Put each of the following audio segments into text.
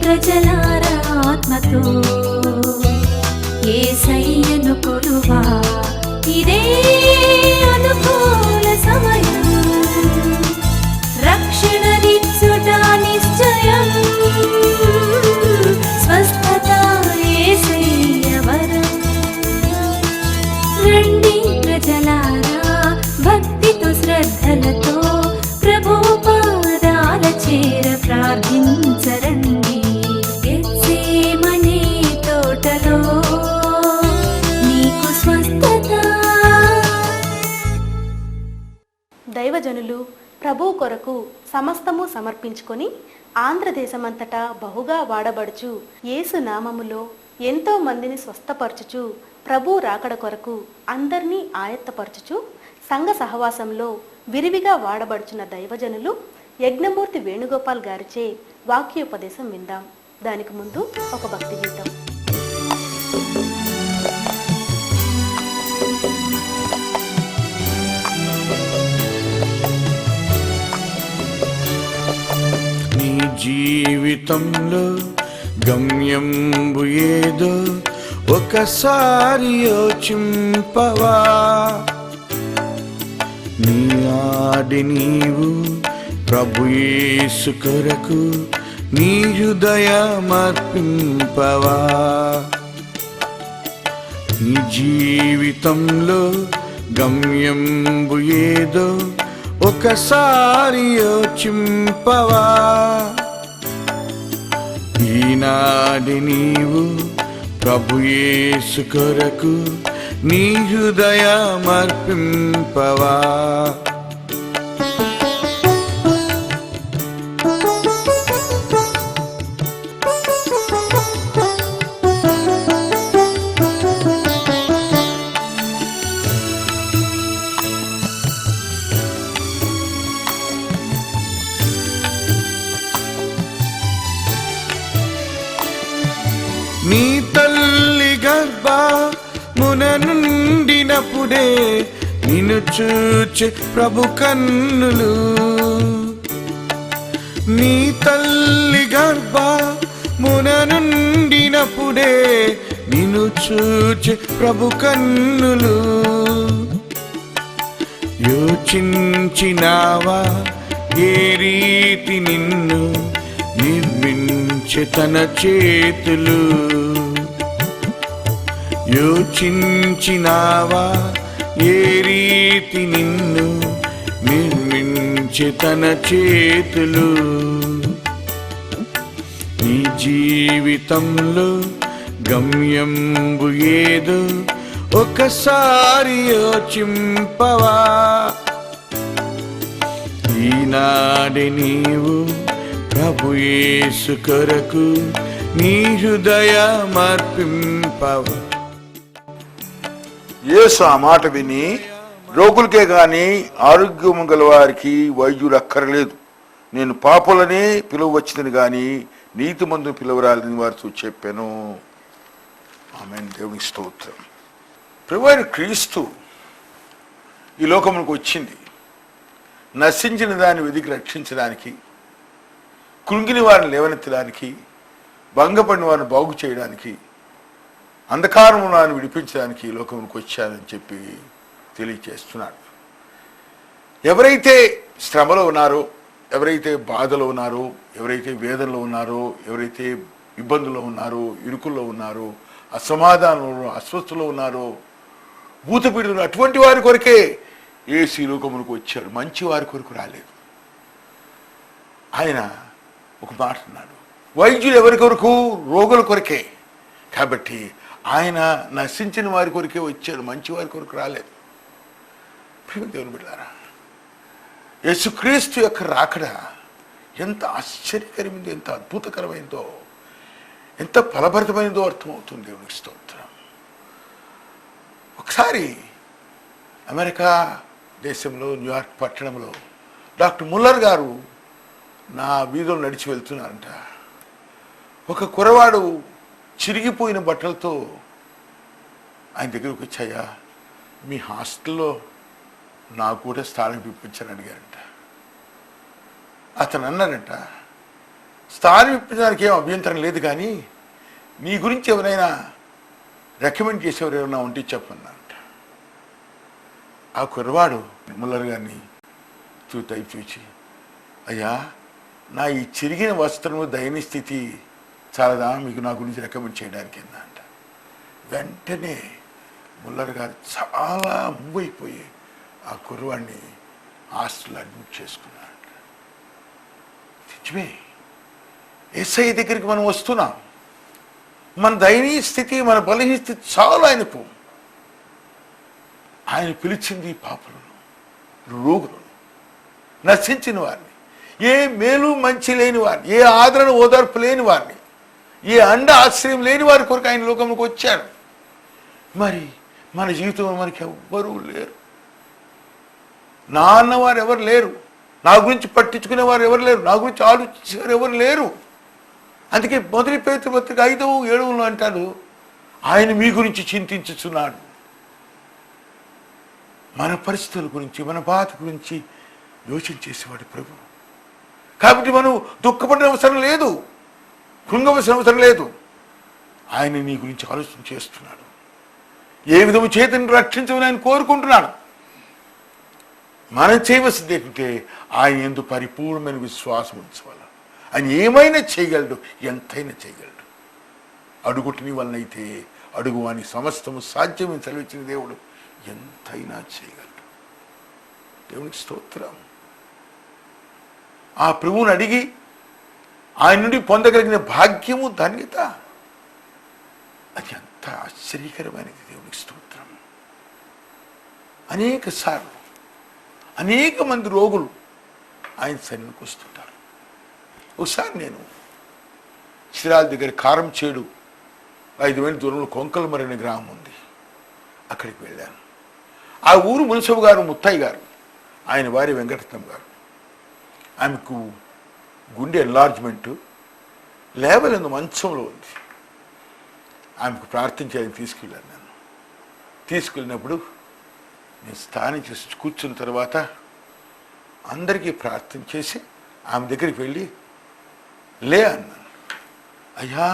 ప్రజలారా ఆత్మతో యేసయ్యను కొలువా, ఇదే అనుకూల సమయం. రక్షణనిచ్చుట నిశ్చయం, స్వస్థత యేసయ్య వరం. రండి ప్రజలారా భక్తితో శ్రద్ధలతో ప్రభు పాదాల చేర ప్రార్థించరండి. గెత్సేమనే తోటలో నీకు స్వస్థత. దైవజనులు ప్రభు కొరకు సమస్తము సమర్పించుకొని ఆంధ్రదేశమంతటా బహుగా వాడబడుచు యేసు నామములో ఎంతో మందిని స్వస్థపరచుచు ప్రభు రాకడ కొరకు అందరినీ ఆయత్తపరచుచు సంఘ సహవాసంలో విరివిగా వాడబడుచున్న దైవజనులు యజ్ఞమూర్తి వేణుగోపాల్ గారిచే వాక్యోపదేశం విందాం. దానికి ముందు ఒక భక్తి గీతం. నీ జీవితంలో గమ్యంబు ఏదో ఒకసారి యోచింపవా. నీ ఆడి నీవు ప్రభు యేసు కొరకు నీ హృదయమర్పింపవా. నీ జీవితంలో గమ్యంబు ఏదో ఒకసారి యోచింపవా. ఈనాడి నీవు ప్రభు యేసు కొరకు నీ హృదయమర్పింపవా. నీ తల్లి గర్భమున నుండినప్పుడే నిన్ను చూచే ప్రభు కన్నులు. నీ తల్లి గర్భమున నుండినప్పుడే నిన్ను చూచే ప్రభు కన్నులు. యోచించినావా ఏ రీతి నిన్ను నిర్మించే తన చేతులు. యోచించినావా ఏ రీతి నిన్ను నిర్మించే తన చేతులు. నీ జీవితంలో గమ్యంబు ఏదో ఒకసారి యోచింపవా. ఈనాడి నీవు ప్రభు యేసు కొరకు నీ హృదయమర్పింపవా. యేసు ఆ మాట విని, రోగులకే గాని ఆరోగ్యం గల వారికి వైద్యుడు అక్కర్లేదు, నేను పాపులనే పిలువవచ్చునని గాని నీతిమంతుని పిలువరాలని వారితో చెప్పాను. ఆమేన్. దేవునికి స్తోత్రం. ప్రభువైన క్రీస్తు ఈ లోకములకు వచ్చింది నశించిన దాన్ని వెదికి రక్షించడానికి, కృంగిని వారిని లేవనెత్తడానికి, భంగపడిన వారిని బాగు చేయడానికి, అంధకారమును వారిని విడిపించడానికి ఈ లోకమునికి వచ్చానని చెప్పి తెలియచేస్తున్నాడు. ఎవరైతే శ్రమలో ఉన్నారో, ఎవరైతే బాధలో ఉన్నారో, ఎవరైతే వేదనలో ఉన్నారో, ఎవరైతే ఇబ్బందుల్లో ఉన్నారో, ఇరుకుల్లో ఉన్నారో, అసమాధానంలో అస్వస్థలో ఉన్నారో, భూతపీడులు, అటువంటి వారి కొరకే యేసు ఈ లోకమునికి వచ్చాడు, మంచి వారి కొరకు రాలేదు. ఆయన ఒక మాట అన్నాడు, వైద్యులు ఎవరి కొరకు? రోగుల కొరకే. కాబట్టి ఆయన నశించిన వారి కొరకే వచ్చాడు, మంచి వారి కొరకు రాలేదు. దేవుని బిడ్డలారా, యేసుక్రీస్తు యొక్క రాకడ ఎంత ఆశ్చర్యకరమైందో, ఎంత అద్భుతకరమైందో, ఎంత ఫలభరితమైందో అర్థమవుతుంది. దేవునికి స్తోత్రం. ఒకసారి అమెరికా దేశంలో న్యూయార్క్ పట్టణంలో డాక్టర్ ముల్లర్ గారు నా వీధిలో నడిచి వెళ్తున్నారంట. ఒక కురవాడు చిరిగిపోయిన బట్టలతో ఆయన దగ్గరకు వచ్చాయా, మీ హాస్టల్లో నాకు కూడా స్థానం ఇప్పించని అడిగారంట. అతను అన్నారంట, స్థానం ఇప్పించడానికి ఏం అభ్యంతరం లేదు, కానీ నీ గురించి ఎవరైనా రికమెండ్ చేసేవారు ఎవరైనా ఉంటే చెప్పన్నారంట. ఆ కుర్రవాడు ముల్లర్ గారిని చూచి, అయ్యా నా ఈ చిరిగిన వస్త్రము దయనీయ స్థితి చాలదా మీకు నా గురించి రికమెండ్ చేయడానికి అంట. వెంటనే ముల్లర్ గారు చాలా మూవ్ అయిపోయి ఆ కుర్రవాడిని హాస్టల్లో అడ్మిట్ చేసుకున్నారంట. నిజమే, యేసయ్య దగ్గరికి మనం వస్తున్నాం. మన దయనీయ స్థితి, మన బలహీన స్థితి చాలా ఆయనకు. ఆయన పిలిచింది పాపులను, రోగులను, నశించిన వారిని, ఏ మేలు మంచి లేని వారిని, ఏ ఆదరణ ఓదార్పు లేని వారిని, ఏ అండ ఆశ్రయం లేని వారి కొరకు ఆయన లోకంలోకి వచ్చాడు. మరి మన జీవితంలో మనకి ఎవ్వరూ లేరు. నా అన్నవారు ఎవరు లేరు, నా గురించి పట్టించుకునేవారు ఎవరు లేరు, నా గురించి ఆలోచించేవారు ఎవరు లేరు. అందుకే మొదటి పేతురు పత్రిక 5:7 అంటాడు, ఆయన మీ గురించి చింతించుచున్నాడు. మన పరిస్థితుల గురించి, మన బాధ గురించి యోచన చేసేవాడు ప్రభు. కాబట్టి మనం దుఃఖపడిన అవసరం లేదు, కృంగవలసిన అవసరం లేదు. ఆయన నీ గురించి ఆలోచన చేస్తున్నాడు. ఏ విధము చేతను రక్షించమని ఆయన కోరుకుంటున్నాడు. మనం చేయవలసింది ఏంటంటే ఆయన యందు పరిపూర్ణమైన విశ్వాసం ఉంచవాలి. ఆయన ఏమైనా చేయగలడు, ఎంతైనా చేయగలడు. అడుగుటిని వలనైతే అడుగువాని సమస్తము సాధ్యమని సెలవిచ్చిన దేవుడు ఎంతైనా చేయగలడు. దేవునికి స్తోత్రం. ఆ ప్రభువుని అడిగి ఆయన నుండి పొందగలిగిన భాగ్యము, ధన్యత అది ఎంత ఆశ్చర్యకరమైనది. దేవునికి స్తోత్రం. అనేక సార్లు అనేక మంది రోగులు ఆయన సన్నిధికి వస్తుంటారు. ఒకసారి నేను చిరాల దగ్గర కారం చేడు 5 మైళ్ళ దూరంలో కొంకలమరి అనే గ్రామం ఉంది, అక్కడికి వెళ్ళాను. ఆ ఊరు మున్సబు గారు, ముత్తయ్య గారు, ఆయన వారి వెంకటరత్నం గారు, ఆమెకు గుండె ఎన్లార్జ్మెంటు, లేవల్ మంచంలో ఉంది. ఆమెకు ప్రార్థించి తీసుకెళ్ళాను. నేను తీసుకెళ్ళినప్పుడు నేను స్నానం చేసి కూర్చున్న తర్వాత అందరికీ ప్రార్థన చేసి ఆమె దగ్గరికి వెళ్ళి లే అన్నాను. అయ్యా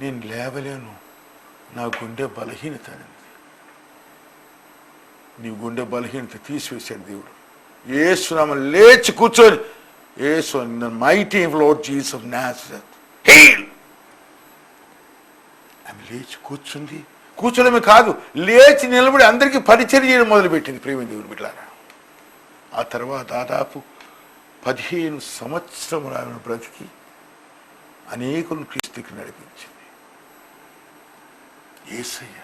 నేను లేవలేను, నా గుండె బలహీనత అనేది. నీ గుండె బలహీనత తీసివేశాడు దేవుడు. యేసు నామమున లేచి కూర్చొని, Yesu in the mighty lord Jesus of Nazareth heal. ఆమె లేచి కూర్చుంది. కూర్చోడమే కాదు, లేచి నిలబడి అందరికీ పరిచయం చేయడం మొదలుపెట్టింది. ప్రేమ దేవుని బిడ్డలారా, ఆ తర్వాత దాదాపు 15 సంవత్సరములు ఆమె బ్రతికి అనేకులను క్రీస్తుకి నడిపించింది. యేసయ్య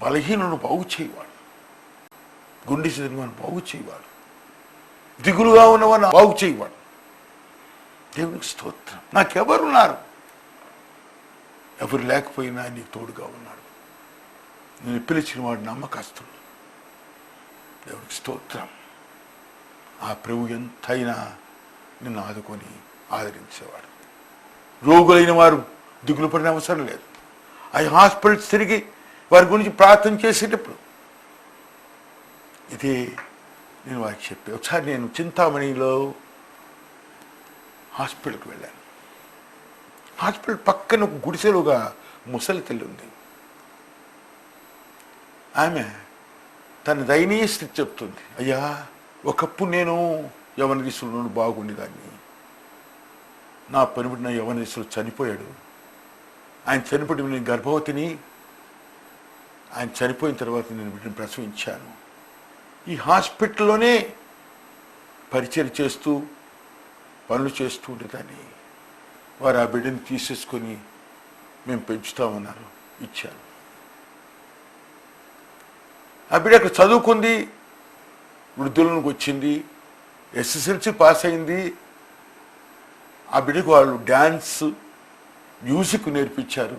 బలహీనులను బాగు చేయవాడు, గుండె చెదిరిన బాగు చేయవాడు, దిగులుగా ఉన్నవాడిని బాగు చేయవాడు. దేవునికి స్తోత్రం. నాకెవరున్నారు? ఎవరు లేకపోయినా నీకు తోడుగా ఉన్నాడు. నేను పిలిచిన వాడు నమ్మకస్తుడు. దేవునికి స్తోత్రం. ఆ ప్రభు ఎంతైనా నిన్ను ఆదుకొని ఆదరించేవాడు. రోగులైన వారు దిగులు పడిన అవసరం లేదు. ఆ హాస్పిటల్స్ తిరిగి వారి గురించి ప్రార్థన చేసేటప్పుడు ఇదే నేను వారికి చెప్పే. ఒకసారి నేను చింతామణిలో హాస్పిటల్కి వెళ్ళాను. హాస్పిటల్ పక్కన ఒక గుడిసెలుగా ముసలి తల్లి ఉంది. ఆమె తన దయనీయ స్థితి చెప్తుంది. అయ్యా, ఒకప్పుడు నేను యవన దిశలో బాగుండేదాన్ని. నా పనిబడిన యవన దిశలో చనిపోయాడు. ఆయన చనిపోయి నేను గర్భవతిని. ఆయన చనిపోయిన తర్వాత నేను బిడ్డను ప్రసవించాను. ఈ హాస్పిటల్లోనే పరిచయం చేస్తూ పనులు చేస్తూ ఉండేదాన్ని. వారు ఆ బిడ్డని తీసేసుకొని మేము పెంచుతామన్నారు, ఇచ్చాను. ఆ బిడ్డ అక్కడ చదువుకుంది, వృద్ధులకు వచ్చింది, ఎస్ఎస్ఎల్సి పాస్ అయింది. ఆ బిడ్డకు వాళ్ళు డ్యాన్స్, మ్యూజిక్ నేర్పించారు.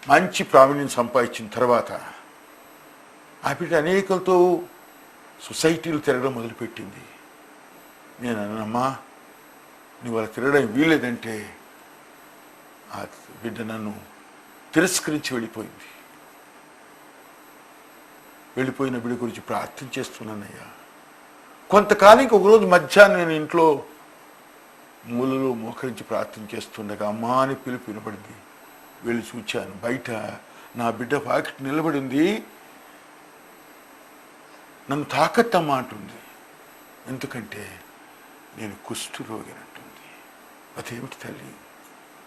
మంచి ప్రావీణ్యం సంపాదించిన తర్వాత ఆ బిడ్డ అనేకలతో సొసైటీలు తిరగడం మొదలుపెట్టింది. నేను అన్నమ్మా, నువ్వు అలా తిరగడం వీలేదంటే ఆ బిడ్డ నన్ను తిరస్కరించి వెళ్ళిపోయింది. వెళ్ళిపోయిన బిడ్డ గురించి ప్రార్థన చేస్తున్నానయ్యా. కొంతకాలానికి ఒకరోజు మధ్యాహ్నం నేను ఇంట్లో మూలలో మోకరించి ప్రార్థన చేస్తుండగా అమ్మా అని పిలుపు వినపడింది. వెళ్ళి చూచాను, బయట నా బిడ్డ పాకెట్ నిలబడింది. నన్ను తాకత్తమ్మా అంటుంది. ఎందుకంటే నేను కుష్ఠరోగినట్టుంది. అదేమిటి తల్లి,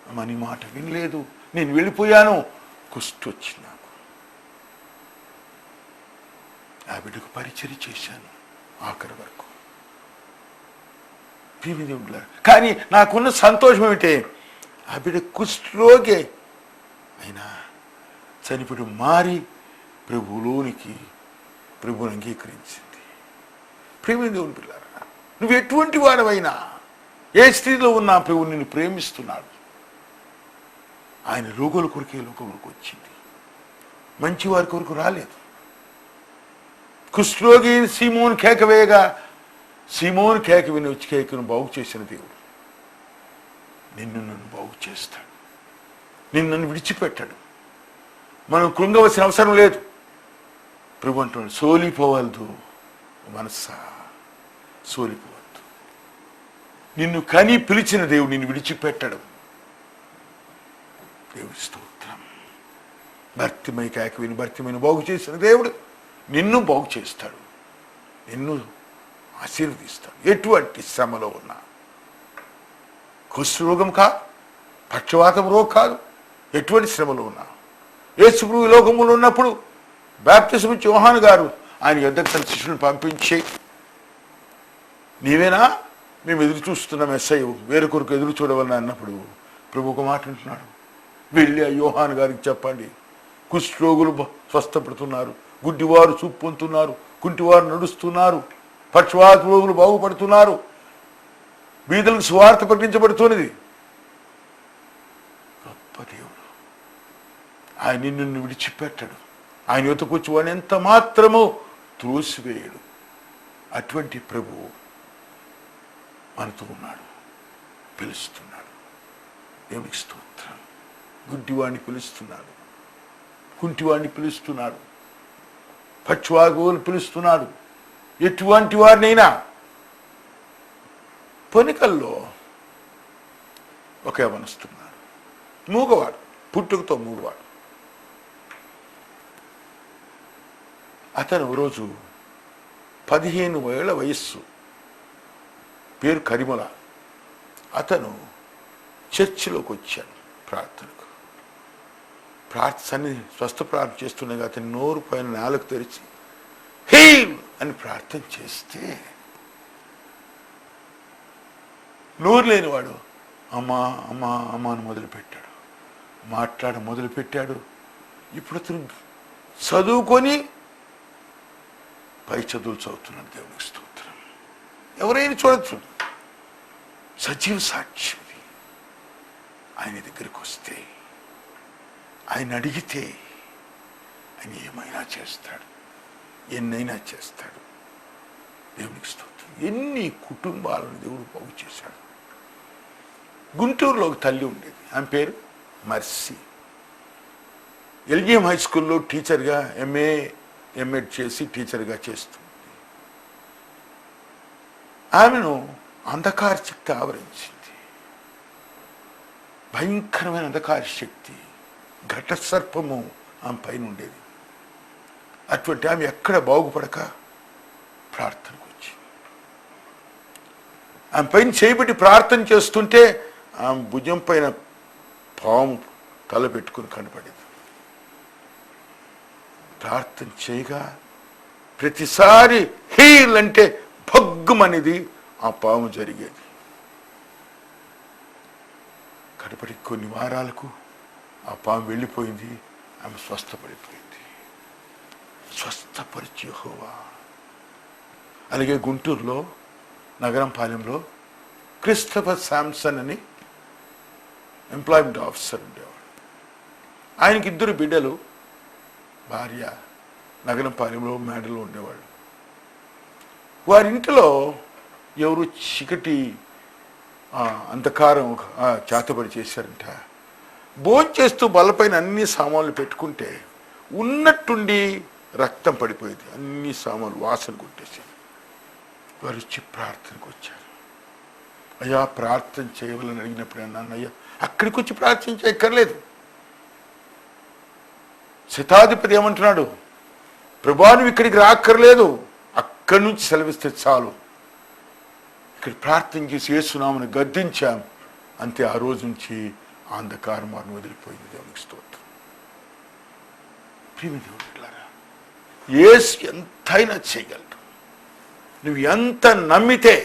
అమ్మ నీ మాట వినలేదు, నేను వెళ్ళిపోయాను, కుష్ఠ వచ్చింది నాకు. ఆ బిడ్డకు పరిచర్య చేశాను ఆఖరి వరకు. కానీ నాకున్న సంతోషం ఏమిటే, ఆ బిడ్డ కుష్ఠరోగి అయినా చనిపోయి మారి ప్రభువులోనికి ప్రభువుని అంగీకరించింది. ప్రేమ దేవుని పిల్లారా, నువ్వు ఎటువంటి వాడవైనా, ఏ స్థితిలో ఉన్నా ప్రభువు నిన్ను ప్రేమిస్తున్నాడు. ఆయన రోగుల కొరకే లోకంలోకి వచ్చింది, మంచి వారి కొరకు రాలేదు. కుష్ఠరోగి సీమోను కేక వేయగా సీమోను కేక విని వచ్చి కేకను బాగు చేసిన దేవుడు నిన్ను నన్ను బాగు చేస్తాడు. నిన్ను నన్ను విడిచిపెట్టాడు. మనం కృంగవలసిన అవసరం లేదు. ప్రభు అంటున్నాడు, సోలిపోవద్దు మనస్సా, సోలిపోవద్దు. నిన్ను కని పిలిచిన దేవుడు నిన్ను విడిచిపెట్టడు. దేవుడి స్తోత్రం. భర్తిమై కేక విని భర్తిమైన బాగు చేసిన దేవుడు నిన్ను బాగు చేస్తాడు, నిన్ను ఆశీర్వదిస్తాడు. ఎటువంటి శ్రమలో ఉన్నా, కుష్ఠరోగం కాదు, పక్షవాతం రోగం కాదు, ఎటువంటి శ్రమలో ఉన్నా, యేసు ప్రభు లోకములో ఉన్నప్పుడు బాప్తిసం ఇచ్చి యోహాను గారు ఆయన యొద్దకు తన శిష్యుని పంపించి, నీవేనా మేము ఎదురు చూస్తున్నాం ఎస్ఐ, వేరే కొరకు ఎదురు చూడవలన అన్నప్పుడు ప్రభు ఒక మాట అంటున్నాడు, వెళ్ళి ఆ యోహాను గారికి చెప్పండి, కుష్ఠరోగులు స్వస్థపడుతున్నారు, గుడ్డివారు చూపు పొందుతున్నారు, కుంటివారు నడుస్తున్నారు, పక్షవాత రోగులు బాగుపడుతున్నారు, బీదలకు సువార్త ప్రకటించబడుతున్నది. గొప్ప దేవుడు. ఆయన నిన్ను విడిచిపెట్టడు. ఆయన యువతకు వచ్చి వాడిని ఎంత మాత్రమో త్రోసివేయడు. అటువంటి ప్రభువు మనతో ఉన్నాడు, పిలుస్తున్నాడు. దేవునికి స్తోత్రం. గుడ్డివాడిని పిలుస్తున్నాడు, కుంటివాడిని పిలుస్తున్నాడు, పక్షవాగుని పిలుస్తున్నాడు. ఎటువంటి వారినైనా. పొనికల్లో ఒక యవనస్తున్నాడు, మూగవాడు, పుట్టుకతో మూగవాడు. అతను రోజు 15 ఏళ్ల వయస్సు, పేరు కరిమల. అతను చర్చిలోకి వచ్చాడు ప్రార్థనకు. ప్రార్థన స్వస్థ ప్రార్థన చేస్తుండగా అతని నోరు పైన నాలుగు తెరిచి హీల్ అని ప్రార్థన చేస్తే, నోరు లేనివాడు అమ్మా అమ్మా అమ్మా అని మొదలుపెట్టాడు, మొదలుపెట్టాడు. ఇప్పుడు అతను చదువుకొని పై చదువులు చదువుతున్నాడు. దేవునికి స్తోత్రం. ఎవరైనా చూడొచ్చు, సజీవ సాక్షి. ఆయన దగ్గరికి వస్తే, ఆయన అడిగితే ఆయన ఏమైనా చేస్తాడు, ఎన్నైనా చేస్తాడు. దేవునికి స్తోత్రం. ఎన్ని కుటుంబాలను దేవుడు బాగు చేశాడు. గుంటూరులో ఒక తల్లి ఉండేది, ఆమె పేరు మర్సి. ఎల్జిఎం హై స్కూల్లో టీచర్గా ఎంఎడ్ చేసి టీచర్గా చేస్తుంది. ఆమెను అంధకార శక్తి ఆవరించింది. భయంకరమైన అంధకార శక్తి, ఘట సర్పము ఆమె పైన ఉండేది. అటువంటి ఆమె ఎక్కడ బాగుపడక ప్రార్థనకు వచ్చి ఆమె పైన చేయబెట్టి ప్రార్థన చేస్తుంటే ఆమె భుజం పైన పాము తల పెట్టుకుని కనపడేది. ప్రార్థన చేయగా ప్రతిసారి హీల్ అంటే భగ్గుమనేది ఆ పాము జరిగేది. కనపడి కొన్ని వారాలకు ఆ పాము వెళ్ళిపోయింది. ఆమె స్వస్థపడిపోయింది. స్వస్థపరిచి యెహోవా. అలాగే గుంటూరులో నగరంపాలెంలో క్రిస్టఫర్ శాంసన్ అని ఎంప్లాయ్మెంట్ ఆఫీసర్ ఉండేవాడు. ఆయనకి 2 బిడ్డలు, భార్య. నగరంపాలెంలో మేడలో ఉండేవాడు. వారింటిలో ఎవరు చీకటి అంధకారం చేతబడి చేశారంట. భోంచేస్తూ బల్లపైన అన్ని సామాన్లు పెట్టుకుంటే ఉన్నట్టుండి రక్తం పడిపోయేది. అన్ని సామాన్లు వాసన కొట్టేసారు. వారు వచ్చి ప్రార్థనకు వచ్చారు. అయ్యా ప్రార్థన చేయవాలని అడిగినప్పుడు అన్నాను, అయ్యా అక్కడికి వచ్చి ప్రార్థన చేయక్కర్లేదు. శతాధిపతి ఏమంటున్నాడు, ప్రభువా నువ్వు ఇక్కడికి రాక్కర్లేదు, అక్కడి నుంచి సెలవిస్తే చాలు. ఇక్కడ ప్రార్థన చేసి యేసునామమును గద్దించాం, అంతే. ఆ రోజు నుంచి అంధకారం వారిని వదిలిపోయింది. దేవునికి స్తోత్రం. ప్రియమైన దేవుని బిడ్డలారా, యేసు ఎంతైనా చేయగలడు. నువ్వు ఎంత నమ్మితే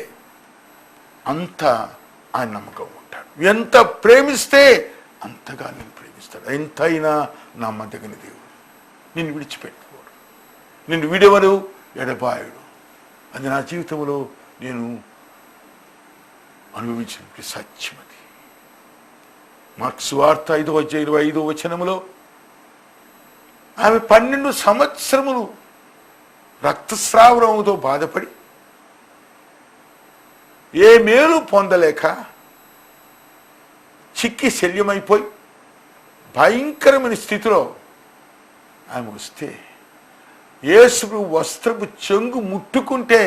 అంత ఆయన నమ్మకం ఉంటాడు. ఎంత ప్రేమిస్తే అంతగా నేను ప్రేమిస్తాడు. ఎంతైనా నమ్మదగిన దేవుడు. నిన్ను విడిచిపెట్టుకోడు, నిన్ను విడవడు, ఎడబాయుడు. అది నా జీవితంలో నేను అనుభవించిన సత్యం. అది మార్కు సువార్త 5:25 ఆమె 12 సంవత్సరములు రక్తస్రావముతో బాధపడి ఏ మేలు పొందలేక చిక్కి శల్యమైపోయి భయంకరమైన స్థితిలో ఆమె వస్తే యేసు వస్త్రపు చెంగు ముట్టుకుంటే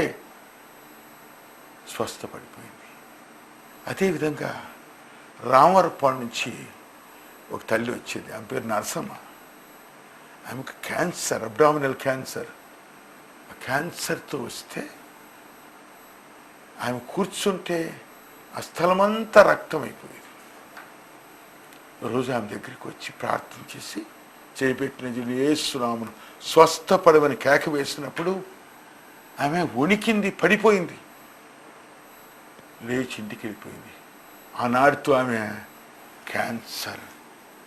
స్వస్థపడిపోయింది. అదేవిధంగా రామవరపాడు నుంచి ఒక తల్లి వచ్చేది, ఆమె పేరు నరసమ్మ. ఆమెకు క్యాన్సర్, అబ్డామినల్ క్యాన్సర్. ఆ క్యాన్సర్తో వస్తే ఆమె కూర్చుంటే ఆ స్థలమంతా రక్తం అయిపోయేది. రోజు ఆమె దగ్గరికి వచ్చి ప్రార్థన చేసి చేపెట్టిన యేసునామమును స్వస్థపడమని కేక వేసినప్పుడు ఆమె వణికింది, పడిపోయింది, లేచి ఇంటికి వెళ్ళిపోయింది. ఆనాడుతో ఆమె క్యాన్సర్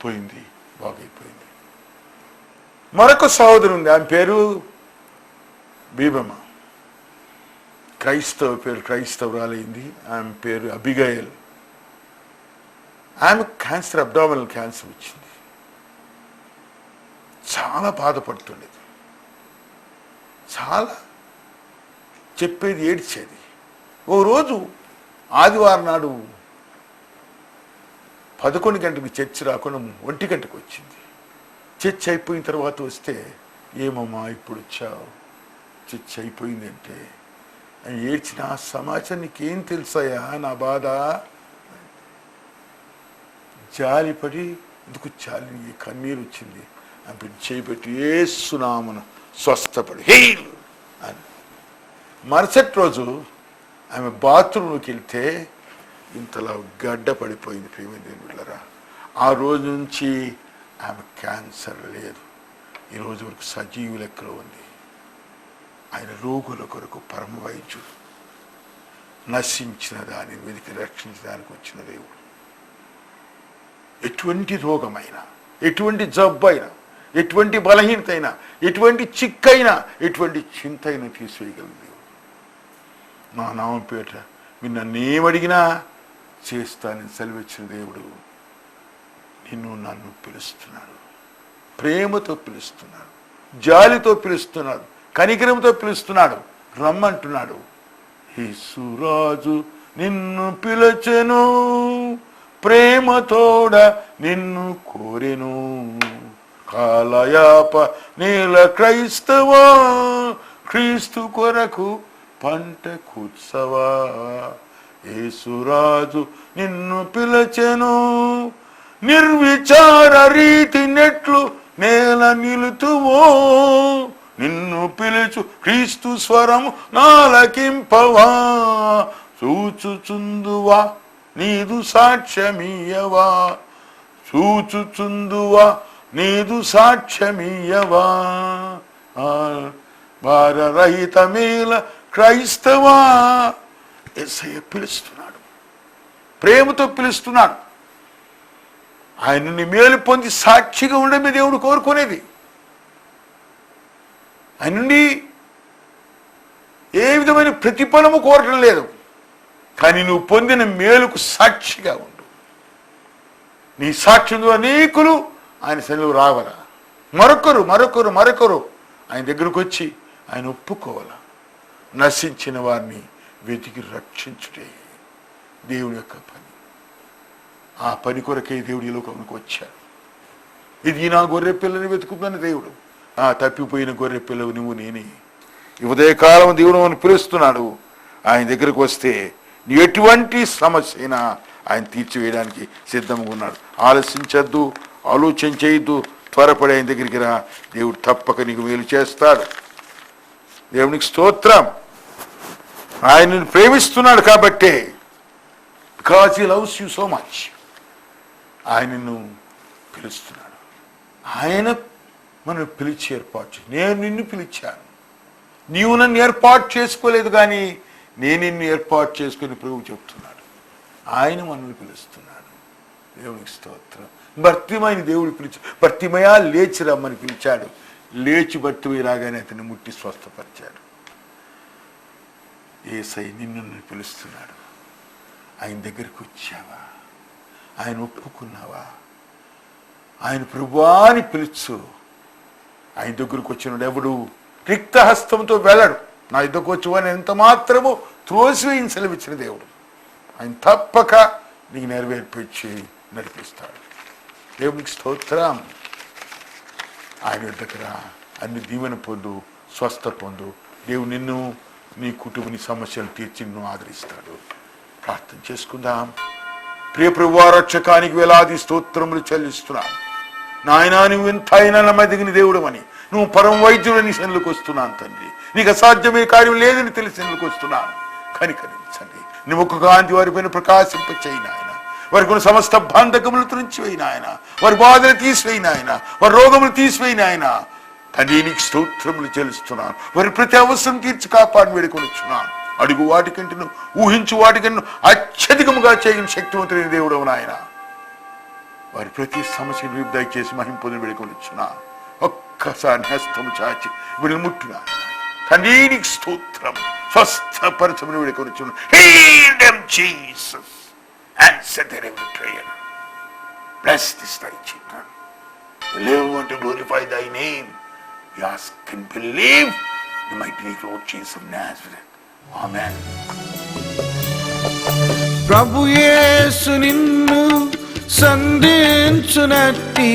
పోయింది, బాగైపోయింది. మరొక సహోదరు ఉంది, ఆమె పేరు బీబమ్మ. క్రైస్తవురాలైంది. ఆమె పేరు అబిగయల్. ఆమె క్యాన్సర్, అబ్డామినల్ క్యాన్సర్ వచ్చింది. చాలా బాధపడుతుండేది, చాలా చెప్పేది, ఏడ్చేది. ఓ రోజు ఆదివారం నాడు 11 గంటలకు చర్చి రాకుండా 1 గంటకు వచ్చింది. చర్చ్ అయిపోయిన తర్వాత వస్తే, ఏమమ్మా ఇప్పుడు వచ్చావు, చర్చ్ అయిపోయిందంటే అని ఏడ్చిన. ఆ సమాచారం నీకేం తెలుసాయా నా బాధ? జాలిపడి, ఎందుకు జాలి, కన్నీరు వచ్చింది. ఆమె చేయబెట్టి యేసునామమును స్వస్థపడి హీల్ అని. మరుసటి రోజు ఆమె బాత్రూంలోకి వెళ్తే ఇంతలా గడ్డ పడిపోయింది. ప్రియమైన దేవుని బిడ్డలారా, ఆ రోజు నుంచి ఆమె క్యాన్సర్ లేదు. ఈ రోజు వరకు సజీవ లెక్కలో ఉంది. ఆయన రోగుల కొరకు పరమ వైద్యుడు, నశించిన దానిని వెతికి రక్షించడానికి వచ్చిన దేవుడు. ఎటువంటి రోగమైనా, ఎటువంటి జబ్బు అయినా, ఎటువంటి బలహీనత అయినా, ఎటువంటి చిక్కైనా, ఎటువంటి చింత అయినా తీసివేయగలదు దేవుడు. నా నామం పేట మీరు నన్నేమడిగినా చేస్తానని సెలవిచ్చిన దేవుడు నన్ను పిలుస్తున్నాడు. ప్రేమతో పిలుస్తున్నాడు, జాలితో పిలుస్తున్నాడు, కనికరంతో పిలుస్తున్నాడు, రమ్మంటున్నాడు. యేసురాజు నిన్ను పిలచెను, ప్రేమతోడ నిన్ను కోరెను. కాలయాప నీల క్రైస్తవా, క్రీస్తు కొరకు పంట కూర్చవా. యేసురాజు నిన్ను పిలచెను, నిర్విచార రీతి నెట్లు నేల నిలుతువో. నిన్ను పిలుచు క్రీస్తు స్వరము నాలకింపవా. చూచుచుందువా నీదు సాక్ష్యమీయవా, చూచుచుందువా నీదు సాక్ష్యమీయవా. భారరహిత మేల క్రైస్తవా. యేసయ్య పిలుస్తున్నాడు, ప్రేమతో పిలుస్తున్నాడు. ఆయనని మేలు పొంది సాక్షిగా ఉండమే దేవుడు కోరుకునేది. ఆయన నుండి ఏ విధమైన ప్రతిఫలము కోరటం లేదు, కానీ నువ్వు పొందిన మేలుకు సాక్షిగా ఉండు. నీ సాక్ష్యం అనేకులు ఆయన సన్నిధిలో రావాలా. మరొకరు ఆయన దగ్గరకు వచ్చి ఆయన ఒప్పుకోవాలా. నశించిన వారిని వెతికి రక్షించుటే దేవుని యొక్క పని. ఆ పని కొరకే దేవుడు ఈ లోకంలోకి వచ్చాడు. ఇది నా గొర్రె పిల్లని వెతుకుతున్న దేవుడు. ఆ తప్పిపోయిన గొర్రె పిల్లవు నువ్వు, నేనే. ఈ ఉదయకాలం దేవుడు మనం పిలుస్తున్నాడు. ఆయన దగ్గరకు వస్తే నీ ఎటువంటి సమస్య అయినా ఆయన తీర్చివేయడానికి సిద్ధంగా ఉన్నాడు. ఆలసించద్దు, ఆలోచన చేయొద్దు, త్వరపడి ఆయన దగ్గరికి రా. దేవుడు తప్పక నీకు మేలు చేస్తాడు. దేవునికి స్తోత్రం. ఆయన నిన్ను ప్రేమిస్తున్నాడు కాబట్టే, because he loves you so much, ఆయన నిన్ను పిలుస్తున్నాడు. ఆయన మనం పిలిచి ఏర్పాటు, నేను నిన్ను పిలిచాను, నీవు నన్ను ఏర్పాటు చేసుకోలేదు కానీ నేను నిన్ను ఏర్పాటు చేసుకుని ప్రభువు చెప్తున్నాడు. ఆయన మనల్ని పిలుస్తున్నాడు. దేవునికి స్తోత్రం. భర్తిమయని దేవుడు భర్తిమయా లేచి రమ్మని పిలిచాడు. లేచి భర్తిమయ్య రాగానే అతన్ని ముట్టి స్వస్థపరిచాడు. యేసయ్య నిన్ను పిలుస్తున్నాడు. ఆయన దగ్గరికి వచ్చావా? ఆయన ఒప్పుకున్నావా? ఆయన ప్రభువాని పిలుచు. ఆయన దగ్గరకు వచ్చినాడు ఎవడు రిక్తహస్తంతో వెళ్ళడు. నా దగ్గరకు వచ్చి ఎంత మాత్రము త్రోసివేయని సెలవిచ్చిన దేవుడు. ఆయన తప్పక నీకు నెరవేర్పించి నడిపిస్తాడు. దేవునికి స్తోత్రం. ఆయన దగ్గర అన్ని దీవెన పొందు, స్వస్థ పొందు. దేవుడు నిన్ను, నీ కుటుంబ సమస్యలు తీర్చి నిన్ను ఆదరిస్తాడు. ప్రార్థన చేసుకుందాం. ప్రియ ప్రభువా, రక్షకానికి వేలాది స్తోత్రములు చెల్లిస్తున్నాను. నాయనా, నువ్వు ఎంతైనా నమ్మదగిన దేవుడు అని, నువ్వు పరమ వైద్యుడని సన్నిధికి వస్తున్నాను తండ్రి. నీకు అసాధ్యమే కార్యం లేదని తెలిసి సన్నిధికి వస్తున్నాను. కనికరించండి. నీ ముఖ కాంతి వారిపైన ప్రకాశింపచేయి నాయన. వారికి కొన్ని సమస్త బంధకములు తుడిచివేయి నాయన. వారి బాధలు తీసివేయి నాయన. వారి రోగములు తీసివేయి నాయన. తండ్రి, నీకు స్తోత్రములు చెల్లిస్తున్నాను. వారి ప్రతి అవసరం తీర్చి కాపాడి వేడుకొనిచ్చున్నాను. అడుగు వాటికంటే, ఊహించు వాటికంటే అత్యధికముగా చేయని శక్తివంతులైన దేవుడవు నాయన. వారి ప్రతి సమస్యను దయచేసి మహింపొంది వేడుకొనిచ్చున్నా. ఒక్కసారి హస్తము చాచి వీళ్ళు ముట్టున్నా. తండ్రి, నీకు స్తోత్రం. స్వస్థపరచమని వేడుకొనిచ్చున్నా. Heal them, Jesus. Answer their every prayer. Bless this thy children. Live and to glorify thy name. We ask and believe in the mighty name of Lord Jesus of Nazareth. Amen. ప్రభు యేసు నిన్ను సంధించునట్టి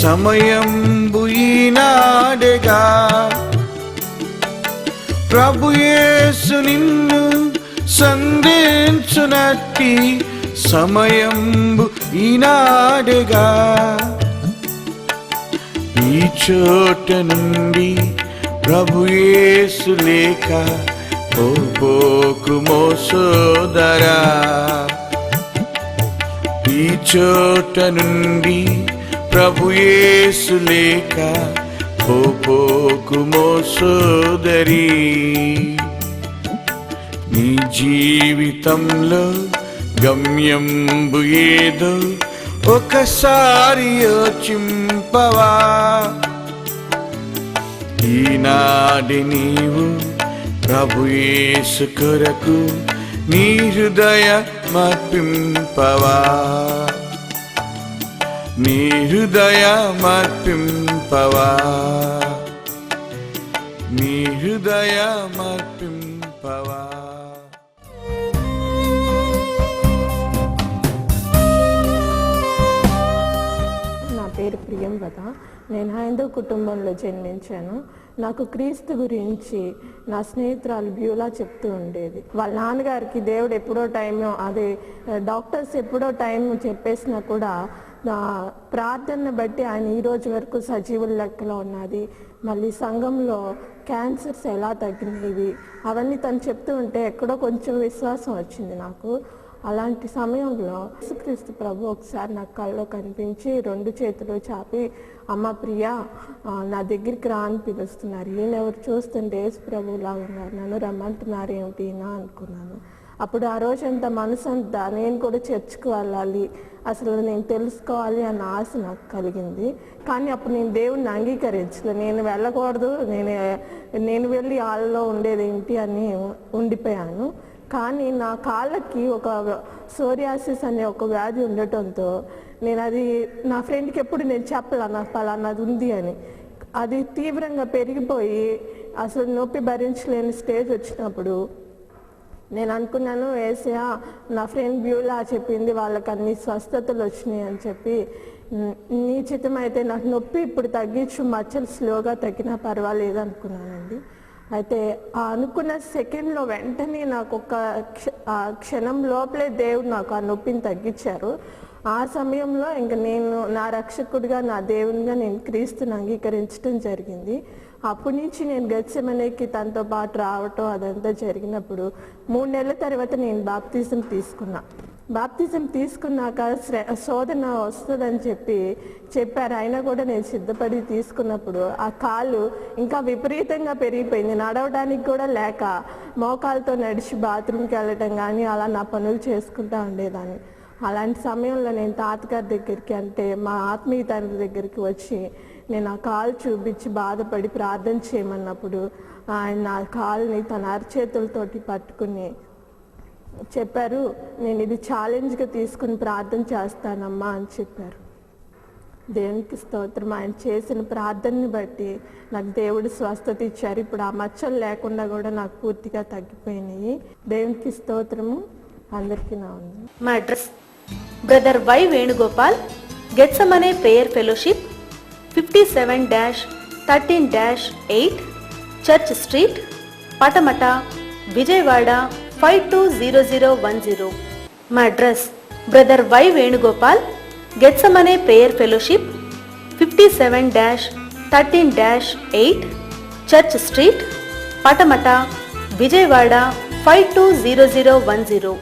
సమయంబు ఈనాడెగా. ప్రభు యేసు నిన్ను సంధించునట్టి సమయంబు ఈనాడెగా. ఈ చోట నుండి ప్రభు యేసు లేక పోకుమో సోదరా. ఈ చోట నుండి ప్రభు యేసు లేక పోకుమో సోదరి. నీ జీవితంలో గమ్యంబు ఏదో ఒకసారి యోచింపవా. ఈనాడి నీవు ప్రభు యేసు కొరకు నీ హృదయ మర్పింపవా. నీ హృదయ మర్పింపవా. నీ హృదయ మర్పింపవా. నా పేరు ప్రియంవద. నేను హైందవ కుటుంబంలో జన్మించాను. నాకు క్రీస్తు గురించి నా స్నేహితురాలు బ్యూలా చెప్తూ ఉండేది. వాళ్ళ నాన్నగారికి దేవుడు ఎప్పుడో డాక్టర్స్ ఎప్పుడో టైం చెప్పేసినా కూడా ప్రార్థనను బట్టి ఆయన ఈ రోజు వరకు సజీవుల లెక్కలో ఉన్నది. మళ్ళీ సంఘంలో క్యాన్సర్స్ ఎలా తగ్గినవి అవన్నీ తను చెప్తూ ఉంటే ఎక్కడో కొంచెం విశ్వాసం వచ్చింది నాకు. అలాంటి సమయంలో యేసుక్రీస్తు ప్రభు ఒకసారి నాకు కళ్ళలో కనిపించి 2 చేతులు చాపి, అమ్మ ప్రియా నా దగ్గరికి రా అని పిలుస్తున్నారు. ఈయన ఎవరు చూస్తుంటే యేసు ప్రభువులా ఉన్నారు, నన్ను రమ్మంటున్నారు ఏమిటి నా అనుకున్నాను. అప్పుడు ఆ రోజంతా మనసు అంతా నేను కూడా చర్చికి వెళ్ళాలి, అసలు నేను తెలుసుకోవాలి అన్న ఆశ నాకు కలిగింది. కానీ అప్పుడు నేను దేవుణ్ణి అంగీకరించలేదు. నేను వెళ్ళకూడదు, నేను వెళ్ళి వాళ్ళలో ఉండేది ఏంటి అని ఉండిపోయాను. కానీ నా కాళ్ళకి ఒక సోరియాసిస్ అనే ఒక వ్యాధి ఉండటంతో నేను అది నా ఫ్రెండ్కి ఎప్పుడు నేను చెప్పలా నాకు పలానాది ఉంది అని. అది తీవ్రంగా పెరిగిపోయి అసలు నొప్పి భరించలేని స్టేజ్ వచ్చినప్పుడు నేను అనుకున్నాను, యేసయ్యా నా ఫ్రెండ్ బ్యూలా చెప్పింది వాళ్ళకి అన్ని స్వస్థతలు వచ్చినాయి అని చెప్పి, నీ చిత్తమైతే నాకు నొప్పి ఇప్పుడు తగ్గించు, మచ్చలు స్లోగా తగ్గినా పర్వాలేదు అనుకున్నానండి. అయితే ఆ అనుకున్న సెకండ్లో వెంటనే నాకు ఒక క్షణం లోపలే దేవుడు నాకు ఆ నొప్పిని తగ్గించారు. ఆ సమయంలో ఇంక నేను నా రక్షకుడిగా, నా దేవునిగా నేను క్రీస్తుని అంగీకరించడం జరిగింది. అప్పటి నుంచి నేను గెత్సెమనేకి తనతో పాటు రావటం అదంతా జరిగినప్పుడు 3 నెలల తర్వాత నేను బాప్తిజం తీసుకున్నా. బాప్తిజం తీసుకున్నాక శోధన వస్తుందని చెప్పారు. అయినా కూడా నేను సిద్ధపడి తీసుకున్నప్పుడు ఆ కాలు ఇంకా విపరీతంగా పెరిగిపోయింది. నడవడానికి కూడా లేక మోకాలతో నడిచి బాత్రూమ్కి వెళ్ళటం కానీ అలా నా పనులు చేసుకుంటూ ఉండేదాన్ని. అలాంటి సమయంలో నేను తాతగారి దగ్గరికి, అంటే మా ఆత్మీయ తండ్రి దగ్గరికి వచ్చి నేను ఆ కాలు చూపించి బాధపడి ప్రార్థన చేయమన్నప్పుడు ఆయన నా కాలుని తన అరచేతులతోటి పట్టుకుని చెప్పారు, నేను ఇది ఛాలెంజ్గా తీసుకుని ప్రార్థన చేస్తానమ్మా అని చెప్పారు. దేవునికి స్తోత్రం. ఆయన చేసిన ప్రార్థనని బట్టి నాకు దేవుడు స్వస్థత ఇచ్చారు. ఇప్పుడు ఆ మచ్చలు లేకుండా కూడా నాకు పూర్తిగా తగ్గిపోయినాయి. దేవునికి స్తోత్రము. అందరికీ నా ఉంది. మా address brother Y Venugopal, Gethsemane prayer fellowship, 57-13-8 church street, Patamata, Vijayawada 520010. మా address brother Y Venugopal, Gethsemane prayer fellowship, 57-13-8 church street, Patamata, Vijayawada 520010.